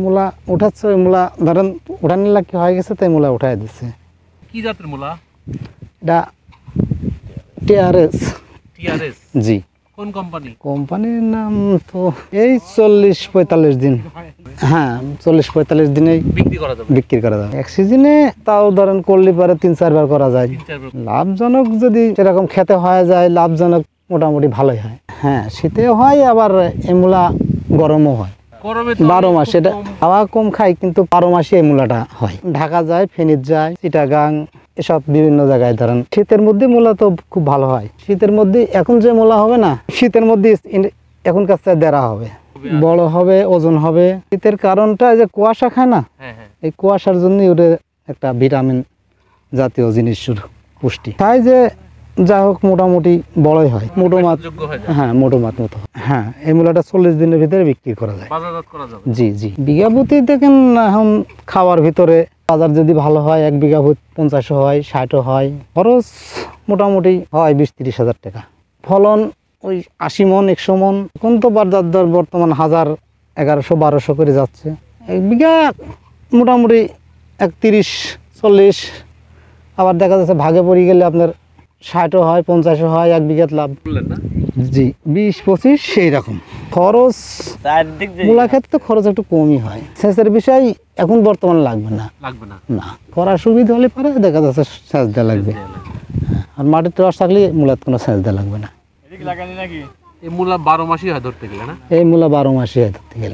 মূলা উঠাচ্ছে, ওই মূলা ধরেন উঠানোর লাগে হয়ে গেছে, তাই মূলা উঠাই দিচ্ছে। কি জাতের মূলা? এটা টিআরএস। টিআরএস? জি। কোন কোম্পানি? কোম্পানির নাম তো এই 40-45 দিন। হ্যাঁ, 40-45 দিনেই বিক্রি করা যাবে। বিক্রি করা যাবে। এক সিজনে তাও ধরেন করলে পরে 3-4 বার করা যায়। 3-4 বার। লাভজনক যদি সেরকম খেতে হয়ে যায়, লাভজনক মোটামুটি ভালোই হয়। হ্যাঁ, শীতে হয়, আবার এই মূলা গরমও হয়। গরমে তো 12 মাস। এটা খাওয়া কম খাই, কিন্তু 12 মাসে এই মূলাটা হয়। ঢাকা যায়, ফেনীত যায়, চিটাগাং, এসব বিভিন্ন জায়গায় ধরেন। শীতের মধ্যে মূলা তো খুব ভালো হয়। শীতের মধ্যে এখন যে মূলা হবে না, শীতের মধ্যে এখন কাছে দেড়া হবে, বড় হবে, ওজন হবে। শীতের কারণটা যে কুয়াশা খায় না, এই কুয়াশার জন্যই ওটা একটা ভিটামিন জাতীয় জিনিস, পুষ্টি খায় যে যা হোক মোটামুটি বড়ই হয়, মোটো মাছ। হ্যাঁ, মোটো মাছ মতো। হ্যাঁ, এই মূলাটা 40 দিনের ভিতরে বিক্রি করা যায়। বাজারজাত করা যাবে। জি জি। বিঘা প্রতি দেখেন এখন খাওয়ার ভিতরে বাজার যদি ভালো হয়, 1 বিঘা প্রতি 50 হয়, 60 হয়। খরচ মোটামুটি হয় 20-30 হাজার টাকা। ফলন ওই 80 মন, 100 মন। এখন তো বাজার দর বর্তমান 1000, 1100-1200 করে যাচ্ছে। 1 বিঘা মোটামুটি 31-40। আবার দেখা যাচ্ছে ভাগে পড়ে গেলে আপনার 60 হয়, 50 হয়, 1 বিঘাত লাভ। জি, 20-25 সেই রকম খরচ। মূলা ক্ষেত্রে খরচ একটু কমই হয়। সেচের বিষয় এখন বর্তমানে লাগবে না। না, করার সুবিধা হলে পরে দেখা যাচ্ছে সেচ দেওয়া লাগবে। আর মাটির রস থাকলে মূলাত কোনো সেচ দেওয়া লাগবে না। এই মূলা 12 মাসই হয় ধরতে গেলে না? এই মূলা 12 মাসই হয় ধরতে গেলে।